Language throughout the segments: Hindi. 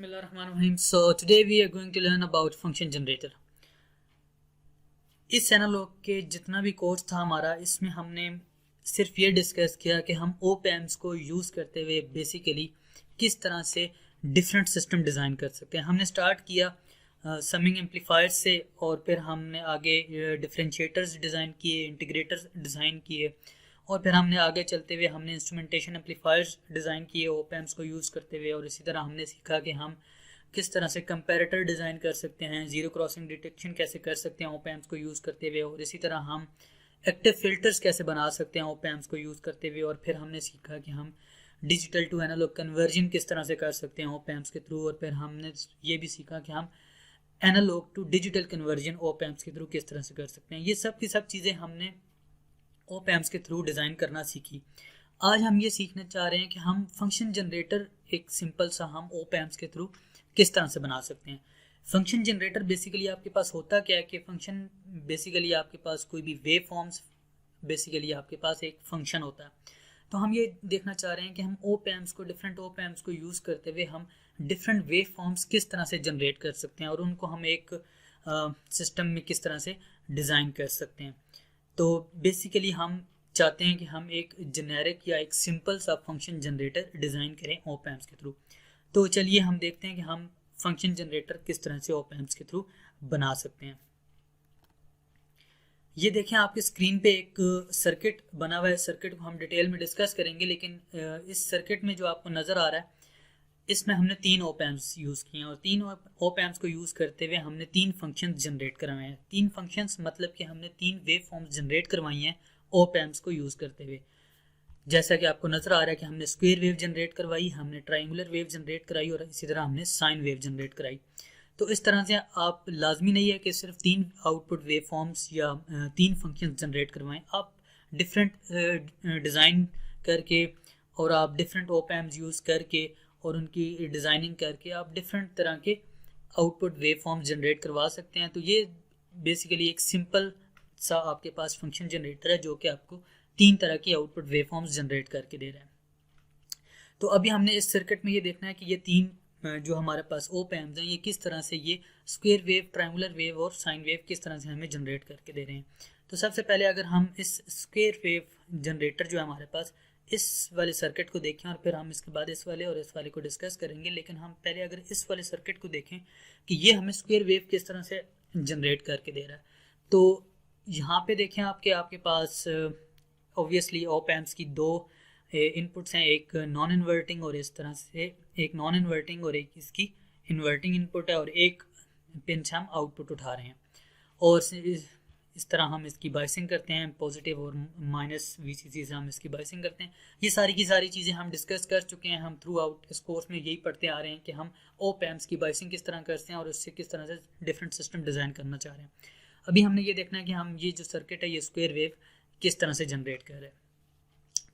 Bismillahirrahmanirrahim. So today we are going to learn about function generator. इस एनालॉग के जितना भी कोर्स था हमारा, इसमें हमने सिर्फ ये डिस्कस किया कि हम ओप एम्प्स को यूज़ करते हुए बेसिकली किस तरह से डिफरेंट सिस्टम डिज़ाइन कर सकते हैं. हमने स्टार्ट किया समिंग एम्पलीफायर से और फिर हमने आगे डिफरेंशिएटर्स डिज़ाइन किए, इंटीग्रेटर्स डिज़ाइन किए और फिर हमने आगे चलते हुए हमने इंस्ट्रूमेंटेशन एम्पलीफायर्स डिज़ाइन किए ओप एम्प्स को यूज़ करते हुए. और इसी तरह हमने सीखा कि हम किस तरह से कंपैरेटर डिज़ाइन कर सकते हैं, ज़ीरो क्रॉसिंग डिटेक्शन कैसे कर सकते हैं ओप एम्प्स को यूज़ करते हुए. और इसी तरह हम एक्टिव फिल्टर्स कैसे बना सकते हैं ओप एम्प्स को यूज़ करते हुए. और फिर हमने सीखा कि हम डिजिटल टू एनालॉग कन्वर्जन किस तरह से कर सकते हैं ओप एम्प्स के थ्रू. और फिर हमने ये भी सीखा कि हम analogue to digital conversion op amps के थ्रू किस तरह से कर सकते हैं. ये सब की सब चीज़ें हमने ओप एम्प्स के थ्रू डिज़ाइन करना सीखी. आज हम ये सीखना चाह रहे हैं कि हम फंक्शन जनरेटर एक सिंपल सा हम ओप एम्प्स के थ्रू किस तरह से बना सकते हैं. फंक्शन जनरेटर बेसिकली आपके पास होता क्या है कि फंक्शन बेसिकली आपके पास कोई भी वेव फॉर्म्स, बेसिकली आपके पास एक फंक्शन होता है. तो हम ये देखना चाह रहे हैं कि हम ओप एम्प्स को, डिफरेंट ओप एम्प्स को यूज़ करते हुए हम डिफरेंट वेव फॉर्म्स किस तरह से जनरेट कर सकते हैं और उनको हम एक सिस्टम में किस तरह से डिज़ाइन कर सकते हैं. तो बेसिकली हम चाहते हैं कि हम एक जेनेरिक या एक सिंपल सा फंक्शन जनरेटर डिज़ाइन करें ओप एम्प्स के थ्रू. तो चलिए हम देखते हैं कि हम फंक्शन जनरेटर किस तरह से ओप एम्प्स के थ्रू बना सकते हैं. ये देखें आपकी स्क्रीन पे एक सर्किट बना हुआ है. सर्किट को हम डिटेल में डिस्कस करेंगे, लेकिन इस सर्किट में जो आपको नज़र आ रहा है इसमें हमने तीन ओप एम्प्स यूज़ किए हैं और तीन ओप एम्प्स को यूज़ करते हुए हमने तीन फंक्शंस जनरेट करवाए हैं. तीन फंक्शंस मतलब कि हमने तीन वेव फॉर्म्स जनरेट करवाई हैं ओप एम्प्स को यूज़ करते हुए. जैसा कि आपको नज़र आ रहा है कि हमने स्क्वायर वेव जनरेट करवाई, हमने ट्रायंगुलर वेव जनरेट कराई और इसी तरह हमने साइन वेव जनरेट कराई. तो इस तरह से आप लाजमी नहीं है कि सिर्फ तीन आउटपुट वेव फॉर्म्स या तीन फंक्शंस जनरेट करवाएं. आप डिफरेंट डिज़ाइन करके और आप डिफरेंट ओप एम्प्स यूज़ करके और उनकी डिज़ाइनिंग करके आप डिफरेंट तरह के आउटपुट वेव फॉर्म्स जनरेट करवा सकते हैं. तो ये बेसिकली एक सिंपल सा आपके पास फंक्शन जनरेटर है जो कि आपको तीन तरह की आउटपुट वेव फॉर्म्स जनरेट करके दे रहा है. तो अभी हमने इस सर्किट में ये देखना है कि ये तीन जो हमारे पास ओप एम्प्स हैं ये किस तरह से ये स्क्वायर वेव, ट्रायंगुलर वेव और साइन वेव किस तरह से हमें जनरेट करके दे रहे हैं. तो सबसे पहले अगर हम इस स्क्वायर वेव जनरेटर जो है हमारे पास, इस वाले सर्किट को देखें और फिर हम इसके बाद इस वाले और इस वाले को डिस्कस करेंगे. लेकिन हम पहले अगर इस वाले सर्किट को देखें कि ये हमें स्क्वायर वेव किस तरह से जनरेट करके दे रहा है. तो यहाँ पे देखें आपके पास ऑब्वियसली ओप एम्प्स की दो इनपुट्स हैं, एक नॉन इन्वर्टिंग और इस तरह से एक नॉन इन्वर्टिंग और एक इसकी इन्वर्टिंग इनपुट है और एक पिन से हम आउटपुट उठा रहे हैं. और इस तरह हम इसकी बाइसिंग करते हैं, पॉजिटिव और माइनस VCC से हम इसकी बाइसिंग करते हैं. ये सारी की सारी चीज़ें हम डिस्कस कर चुके हैं. हम थ्रू आउट इस कोर्स में यही पढ़ते आ रहे हैं कि हम ओप एम्प्स की बाइसिंग किस तरह करते हैं और उससे किस तरह से डिफरेंट सिस्टम डिज़ाइन करना चाह रहे हैं. अभी हमने ये देखना है कि हम ये जो सर्किट है ये स्क्वायर वेव किस तरह से जनरेट कर रहे हैं.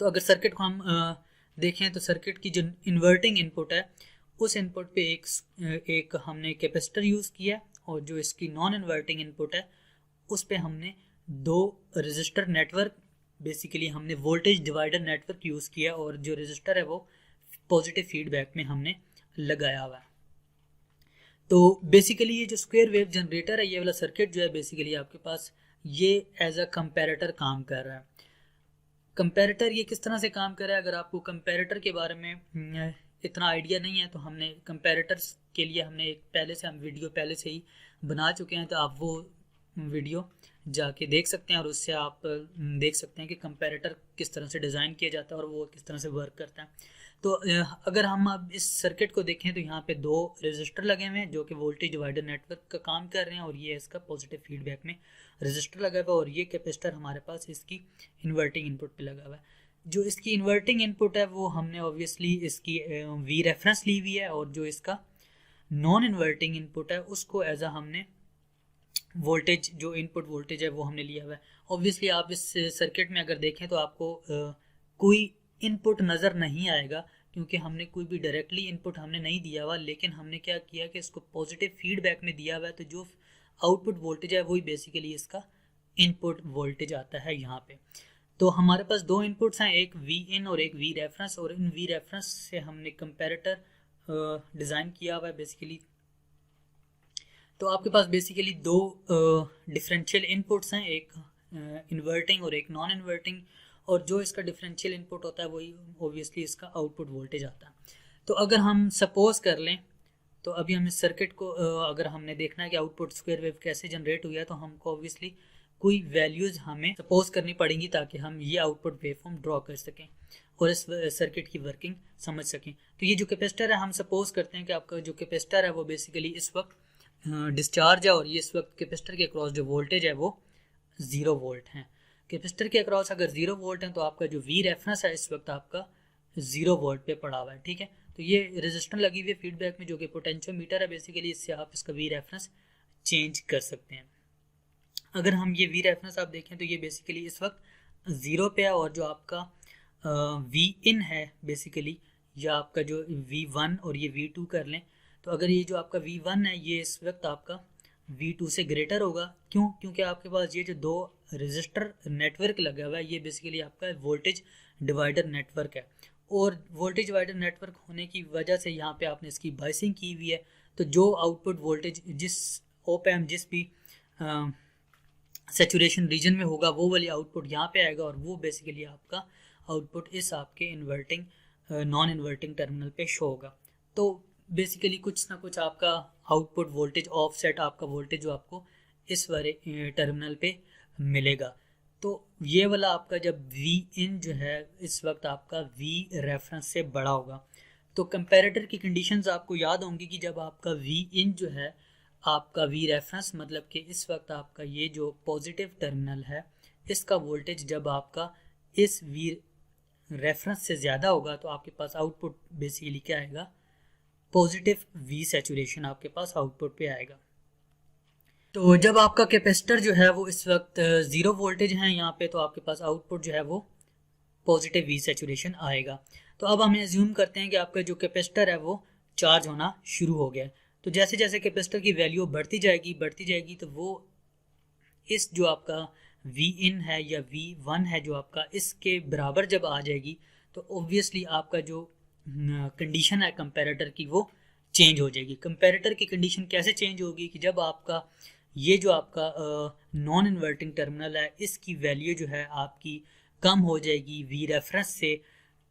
तो अगर सर्किट को हम देखें तो सर्किट की जो इन्वर्टिंग इनपुट है उस इनपुट पे एक हमने कैपेसिटर यूज़ किया और जो इसकी नॉन इन्वर्टिंग इनपुट है उस पे हमने दो रेजिस्टर नेटवर्क, बेसिकली हमने वोल्टेज डिवाइडर नेटवर्क यूज़ किया और जो रेजिस्टर है वो पॉजिटिव फीडबैक में हमने लगाया हुआ है. तो बेसिकली ये जो स्क्वायर वेव जनरेटर है, ये वाला सर्किट जो है बेसिकली आपके पास ये एज अ कंपैरेटर काम कर रहा है. कंपैरेटर ये किस तरह से काम कर रहा है, अगर आपको कंपैरेटर के बारे में इतना आइडिया नहीं है तो हमने कंपैरेटर्स के लिए हमने एक पहले से हम वीडियो पहले से ही बना चुके हैं. तो आप वो वीडियो जाके देख सकते हैं और उससे आप देख सकते हैं कि कंपैरेटर किस तरह से डिज़ाइन किया जाता है और वो किस तरह से वर्क करता है. तो अगर हम अब इस सर्किट को देखें तो यहाँ पे दो रेजिस्टर लगे हुए हैं जो कि वोल्टेज डिवाइडर नेटवर्क का काम कर रहे हैं और ये इसका पॉजिटिव फीडबैक में रेजिस्टर लगा हुआ है और ये कैपेसिटर हमारे पास इसकी इन्वर्टिंग इनपुट पे लगा हुआ है. जो इसकी इन्वर्टिंग इनपुट है वो हमने ऑब्वियसली इसकी V रेफरेंस ली हुई है और जो इसका नॉन इन्वर्टिंग इनपुट है उसको एज अ हमने वोल्टेज, जो इनपुट वोल्टेज है वो हमने लिया हुआ है. ऑब्वियसली आप इस सर्किट में अगर देखें तो आपको कोई इनपुट नज़र नहीं आएगा क्योंकि हमने कोई भी डायरेक्टली इनपुट हमने नहीं दिया हुआ, लेकिन हमने क्या किया कि इसको पॉजिटिव फीडबैक में दिया हुआ है. तो जो आउटपुट वोल्टेज है वही बेसिकली इसका इनपुट वोल्टेज आता है यहाँ पे. तो हमारे पास दो इनपुट्स हैं, एक V in और एक V रेफरेंस, और इन V रेफरेंस से हमने कंपैरेटर डिज़ाइन किया हुआ है बेसिकली। तो आपके पास बेसिकली दो डिफरेंशियल इनपुट्स हैं, एक इन्वर्टिंग और एक नॉन इन्वर्टिंग, और जो इसका डिफरेंशियल इनपुट होता है वही ऑब्वियसली इसका आउटपुट वोल्टेज आता है। तो अगर हम सपोज कर लें, तो अभी हम इस सर्किट को अगर हमने देखना है कि आउटपुट स्क्वायर वेव कैसे जनरेट हुई है, तो हमको ऑब्वियसली कोई वैल्यूज़ हमें सपोज करनी पड़ेंगी ताकि हम ये आउटपुट वेवफॉर्म ड्रॉ कर सकें और इस सर्किट की वर्किंग समझ सकें। तो ये जो कैपेसिटर है, हम सपोज करते हैं कि आपका जो कैपेसिटर है वो बेसिकली इस वक्त डिस्चार्ज है, और ये इस वक्त कैपेसिटर के अक्रॉस जो वोल्टेज है वो 0 वोल्ट है। कैपेसिटर के अक्रॉस अगर 0 वोल्ट है तो आपका जो वी रेफरेंस है इस वक्त आपका 0 वोल्ट पे पड़ा हुआ है, ठीक है। तो ये रेजिस्टेंस लगी हुई है फीडबैक में जो कि पोटेंशियोमीटर है बेसिकली, इससे आप इसका वी रेफरेंस चेंज कर सकते हैं। अगर हम ये वी रेफरेंस आप देखें तो ये बेसिकली इस वक्त 0 पे है, और जो आपका वी इन है बेसिकली, या आपका जो V1 और ये V2 कर लें, तो अगर ये जो आपका V1 है ये इस वक्त आपका V2 से ग्रेटर होगा। क्यों? क्योंकि आपके पास ये जो दो रजिस्टर नेटवर्क लगा हुआ है ये बेसिकली आपका वोल्टेज डिवाइडर नेटवर्क है, और वोल्टेज डिवाइडर नेटवर्क होने की वजह से यहाँ पे आपने इसकी बाइसिंग की हुई है। तो जो आउटपुट वोल्टेज जिस ओप एम्प जिस भी सैचुरेशन रीजन में होगा वो वाली आउटपुट यहाँ पे आएगा, और वो बेसिकली आपका आउटपुट इस आपके इन्वर्टिंग नॉन इन्वर्टिंग टर्मिनल पे शो होगा। तो बेसिकली कुछ ना कुछ आपका आउटपुट वोल्टेज ऑफसेट आपका वोल्टेज जो आपको इस वाले टर्मिनल पे मिलेगा। तो ये वाला आपका जब वी इन जो है इस वक्त आपका वी रेफरेंस से बड़ा होगा। तो कंपैरेटर की कंडीशंस आपको याद होंगी कि जब आपका वी इन जो है आपका वी रेफरेंस मतलब कि इस वक्त आपका ये जो पॉजिटिव टर्मिनल है इसका वोल्टेज जब आपका इस वी रेफरेंस से ज़्यादा होगा तो आपके पास आउटपुट बेसिकली क्या आएगा, पॉजिटिव वी सैचुरेशन आपके पास आउटपुट पे आएगा। तो जब आपका कैपेसिटर जो है वो इस वक्त 0 वोल्टेज है यहाँ पे, तो आपके पास आउटपुट जो है वो पॉजिटिव वी सैचुरेशन आएगा। तो अब हम एज्यूम करते हैं कि आपका जो कैपेसिटर है वो चार्ज होना शुरू हो गया है। तो जैसे जैसे कैपेसिटर की वैल्यू बढ़ती जाएगी तो वो इस जो आपका वी इन है या V1 है जो आपका इसके बराबर जब आ जाएगी तो ऑब्वियसली आपका जो कंडीशन है कंपैरेटर की वो चेंज हो जाएगी। कंपैरेटर की कंडीशन कैसे चेंज होगी कि जब आपका ये जो आपका नॉन इन्वर्टिंग टर्मिनल है इसकी वैल्यू जो है आपकी कम हो जाएगी वी रेफरेंस से,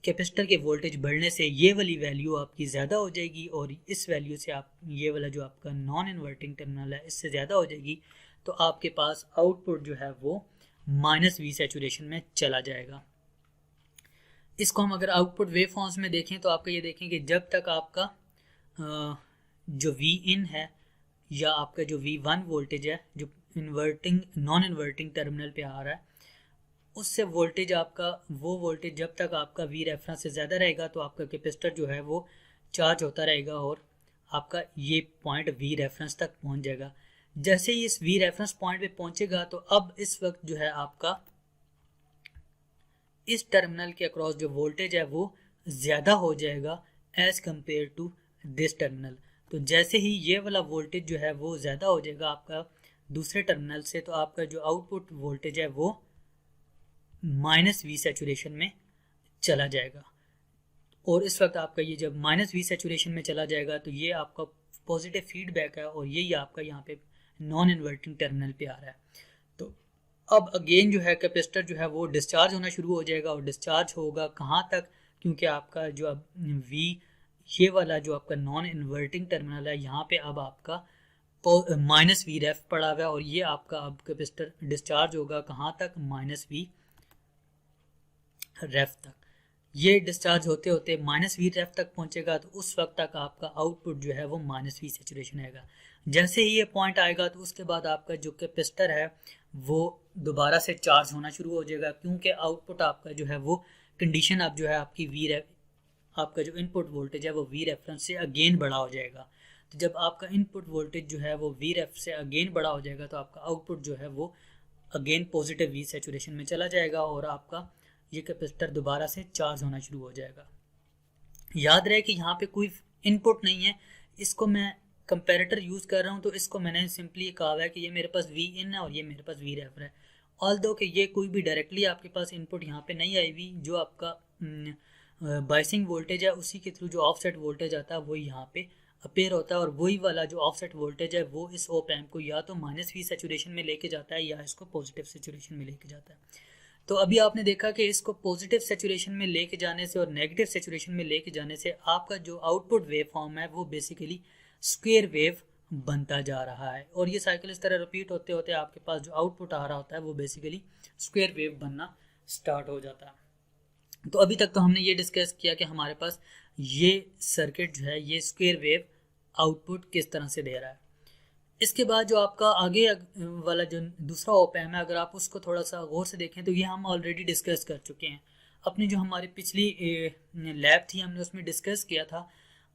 कैपेसिटर के वोल्टेज बढ़ने से ये वाली वैल्यू आपकी ज़्यादा हो जाएगी, और इस वैल्यू से आप ये वाला जो आपका नॉन इन्वर्टिंग टर्मिनल है इससे ज़्यादा हो जाएगी। तो आपके पास आउटपुट जो है वो माइनस वी सैचुरेशन में चला जाएगा। इसको हम अगर आउटपुट वेव फॉर्म्स में देखें तो आपका ये देखें कि जब तक आपका जो वी इन है या आपका जो V1 वोल्टेज है जो इन्वर्टिंग नॉन इन्वर्टिंग टर्मिनल पे आ रहा है उससे वोल्टेज आपका वो वोल्टेज जब तक आपका वी रेफरेंस से ज़्यादा रहेगा तो आपका कैपेसिटर जो है वो चार्ज होता रहेगा और आपका ये पॉइंट वी रेफरेंस तक पहुंच जाएगा। जैसे ही इस वी रेफरेंस पॉइंट पे पहुंचेगा तो अब इस वक्त जो है आपका इस टर्मिनल के अक्रॉस जो वोल्टेज है वो ज़्यादा हो जाएगा as compare to this terminal. तो जैसे ही ये वाला वोल्टेज जो है वो ज़्यादा हो जाएगा आपका दूसरे टर्मिनल से, तो आपका जो आउटपुट वोल्टेज है वो माइनस वी सैचुरेशन में चला जाएगा। और इस वक्त आपका ये जब माइनस वी सैचुरेशन में चला जाएगा तो ये आपका पॉजिटिव फीडबैक है और यही आपका यहाँ पे नॉन इन्वर्टिंग टर्मिनल पे आ रहा है। तो अब अगेन जो है कैपेसिटर जो है वो डिस्चार्ज होना शुरू हो जाएगा, और डिस्चार्ज होगा कहाँ तक, क्योंकि आपका जो अब वी ये वाला जो आपका नॉन इन्वर्टिंग टर्मिनल है यहाँ पे अब आपका माइनस वी रेफ पड़ा हुआ है, और ये आपका अब कैपेसिटर डिस्चार्ज होगा कहाँ तक, माइनस वी रेफ तक। ये डिस्चार्ज होते होते माइनस वी रेफ तक पहुंचेगा तो उस वक्त तक आपका आउटपुट जो है वो माइनस वी सैचुरेशन आएगा। जैसे ही ये पॉइंट आएगा तो उसके बाद आपका जो कैपेसिटर है वो दोबारा से चार्ज होना शुरू हो जाएगा, क्योंकि आउटपुट आपका जो है वो कंडीशन अब जो है आपकी वी रेफ आपका जो इनपुट वोल्टेज है वो वी रेफरेंस से अगेन बड़ा हो जाएगा। तो जब आपका इनपुट वोल्टेज जो है वो वी रेफ से अगेन बड़ा हो जाएगा तो आपका आउटपुट जो है वो अगेन पॉजिटिव वी सैचुरेशन में चला जाएगा और आपका ये कैपेसिटर दोबारा से चार्ज होना शुरू हो जाएगा। याद रहे कि यहाँ पे कोई इनपुट नहीं है, इसको मैं कंपैरेटर यूज़ कर रहा हूँ तो इसको मैंने सिंपली कहा है कि ये मेरे पास वी इन है और ये मेरे पास वी रेफर है। ऑल्दो कि ये कोई भी डायरेक्टली आपके पास इनपुट यहाँ पे नहीं आई हुई, जो आपका बाइसिंग वोल्टेज है उसी के थ्रू जो ऑफसेट वोल्टेज आता है वो यहाँ पे अपेयर होता है, और वही वाला जो ऑफसेट वोल्टेज है वो इस ओप एम्प को या तो -V सैचुरेशन में लेके जाता है या इसको पॉजिटिव सैचुरेशन में लेके जाता है। तो अभी आपने देखा कि इसको पॉजिटिव सैचुरेशन में लेके जाने से और नेगेटिव सैचुरेशन में लेके जाने से आपका जो आउटपुट वेव फॉर्म है वो बेसिकली स्क्वायर वेव बनता जा रहा है, और ये साइकिल इस तरह रिपीट होते होते आपके पास जो आउटपुट आ रहा होता है वो बेसिकली स्क्वायर वेव बनना स्टार्ट हो जाता है। तो अभी तक तो हमने ये डिस्कस किया कि हमारे पास ये सर्किट जो है ये स्क्वायर वेव आउटपुट किस तरह से दे रहा है। इसके बाद जो आपका आगे वाला जो दूसरा ओप एम्प है, अगर आप उसको थोड़ा सा गौर से देखें तो ये हम ऑलरेडी डिस्कस कर चुके हैं। अपनी जो हमारी पिछली लैब थी हमने उसमें डिस्कस किया था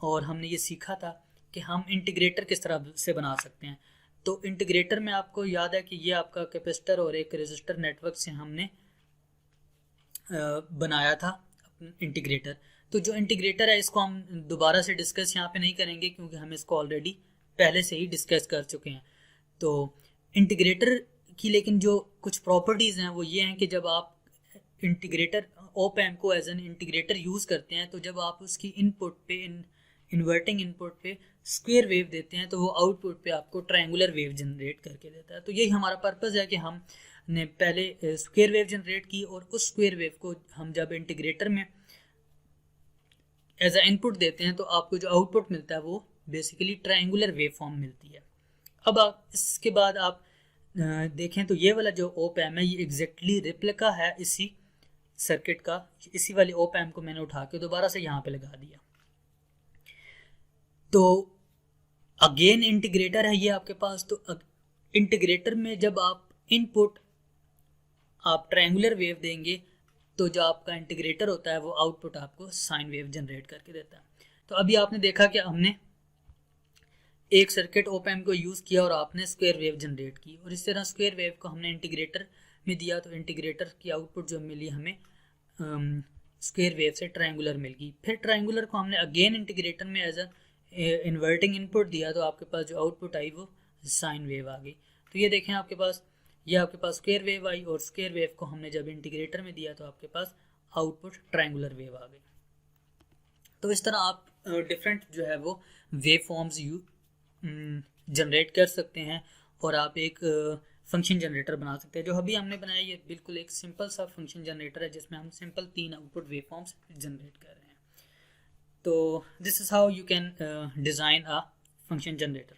और हमने ये सीखा था कि हम इंटीग्रेटर किस तरह से बना सकते हैं। तो इंटीग्रेटर में आपको याद है कि ये आपका कैपेसिटर और एक रेजिस्टर नेटवर्क से हमने बनाया था इंटीग्रेटर। तो जो इंटीग्रेटर है इसको हम दोबारा से डिस्कस यहाँ पे नहीं करेंगे क्योंकि हम इसको ऑलरेडी पहले से ही डिस्कस कर चुके हैं। तो इंटीग्रेटर की लेकिन जो कुछ प्रॉपर्टीज़ हैं वो ये हैं कि जब आप इंटीग्रेटर ओप एम्प को एज एन इंटीग्रेटर यूज़ करते हैं तो जब आप उसकी इनपुट पे इन्वर्टिंग इनपुट पे स्क्वायर वेव देते हैं तो वो आउटपुट पे आपको ट्रायंगुलर वेव जनरेट करके देता है। तो यही हमारा पर्पज़ है कि हमने पहले स्क्वायर वेव जनरेट की और उस स्क्वायर वेव को हम जब इंटीग्रेटर में एज ए इनपुट देते हैं तो आपको जो आउटपुट मिलता है वो बेसिकली ट्रायंगुलर वेव फॉर्म मिलती है। अब आप इसके बाद आप देखें तो ये वाला जो ओप एम्प है ये एग्जैक्टली रिप्लिका है इसी सर्किट का। इसी वाले ओप एम्प को मैंने उठा के दोबारा से यहाँ पे लगा दिया। तो अगेन इंटीग्रेटर है ये आपके पास। तो इंटीग्रेटर में जब आप इनपुट आप ट्रायंगुलर वेव देंगे तो जो आपका इंटीग्रेटर होता है वो आउटपुट आपको साइन वेव जनरेट करके देता है। तो अभी आपने देखा कि हमने एक सर्किट ओप एम्प को यूज़ किया और आपने स्क्वायर वेव जनरेट की, और इस तरह स्क्वायर वेव को हमने इंटीग्रेटर में दिया तो इंटीग्रेटर की आउटपुट जो मिली हमें स्क्वायर वेव से ट्रायंगुलर मिल गई। फिर ट्रायंगुलर को हमने अगेन इंटीग्रेटर में एज ए इन्वर्टिंग इनपुट दिया तो आपके पास जो आउटपुट आई वो साइन वेव आ गई। तो ये देखें आपके पास स्क्वायर वेव आई और स्क्वायर वेव को हमने जब इंटीग्रेटर में दिया तो आपके पास आउटपुट ट्रायंगुलर वेव आ गई। तो इस तरह आप डिफरेंट जो है वो वेव फॉर्म्स जनरेट कर सकते हैं और आप एक फंक्शन जनरेटर बना सकते हैं। जो अभी हमने बनाया ये बिल्कुल एक सिंपल सा फंक्शन जनरेटर है जिसमें हम simple 3 output wave forms generate कर रहे हैं। तो this is how you can design a function generator.